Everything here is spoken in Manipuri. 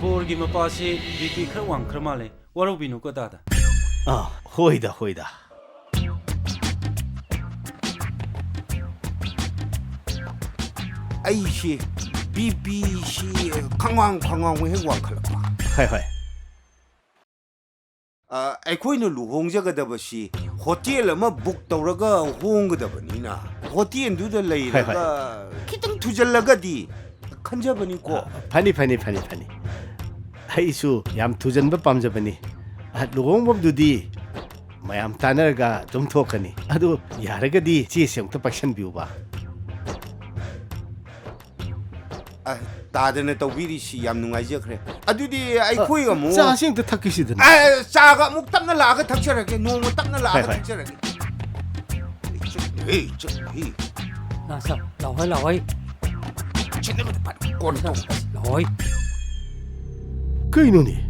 ꯕꯣꯔꯒꯤ ꯃꯄꯥꯁꯤ ꯕꯤꯄꯤ ꯈꯔ ꯋꯥꯡꯈ꯭ꯔ ꯃꯥꯜꯂꯦ ꯋꯥꯔꯧꯕꯤꯅꯨꯀꯣ ꯗꯥꯗꯥ ꯍꯣꯏꯗ ꯍꯣꯏꯗ ꯑꯩꯁꯤ BPꯁꯤ ꯈꯪꯋꯥꯡ ꯍꯦꯛ ꯋꯥꯡꯈꯠꯂꯛꯄ ꯍꯣꯏ ꯍꯣꯏ ꯑꯩꯈꯣꯏꯅ ꯂꯨꯍꯣꯡꯖꯒꯗꯕꯁꯤ ꯍꯣꯇꯦꯜ ꯑꯃ ꯕꯨꯛ ꯇꯧꯔꯒ ꯍꯣꯡꯒꯗꯕꯅꯤꯅ ꯍꯣꯇꯦꯜꯗꯨꯗ ꯂꯩꯔꯒ ꯈꯤꯇꯪ ꯊꯨꯖꯜꯂꯒꯗꯤ ꯈꯟꯖꯕꯅꯤꯀꯣ ꯐꯅꯤ ꯑꯩꯁꯨ ꯌꯥꯝ ꯊꯨꯖꯟꯕ ꯄꯥꯝꯖꯕꯅꯤ ꯂꯨꯍꯣꯡꯐꯝꯗꯨꯗꯤ ꯃꯌꯥꯝ ꯇꯥꯟꯅꯔꯒ ꯑꯗꯨꯝ ꯊꯣꯛꯀꯅꯤ ꯑꯗꯨ ꯌꯥꯔꯒꯗꯤ ꯆꯦꯁꯦ ꯑꯃꯨꯛꯇ ꯄꯥꯏꯁꯟꯕꯤꯌꯨꯕ ꯇꯥꯗꯅ ꯇꯧꯕꯤꯔꯤꯁꯤ ꯌꯥꯝ ꯅꯨꯡꯉꯥꯏꯖꯈ꯭ꯔꯦ ꯑꯗꯨꯗꯤ ꯑꯩꯈꯣꯏ ꯑꯃꯨꯛ ꯆꯥꯁꯤ ꯑꯃꯨꯛꯇ ꯊꯛꯈꯤꯁꯤꯗꯅ ꯆꯥꯒ ꯑꯃꯨꯛ ꯇꯞꯅ ꯂꯥꯛꯑꯒ ꯊꯛꯆꯔꯒꯦ ꯅꯣꯡꯃ ꯇꯞꯅ ꯂꯥꯛꯑꯒ ꯍꯣꯏ. ꯊꯛꯆꯔꯒꯦ ꯂꯥꯛꯍꯣꯏ ꯀꯣꯟꯅ ꯇꯧ ꯂꯥꯛꯍꯣꯏ ꯀꯩꯅꯣꯅꯦ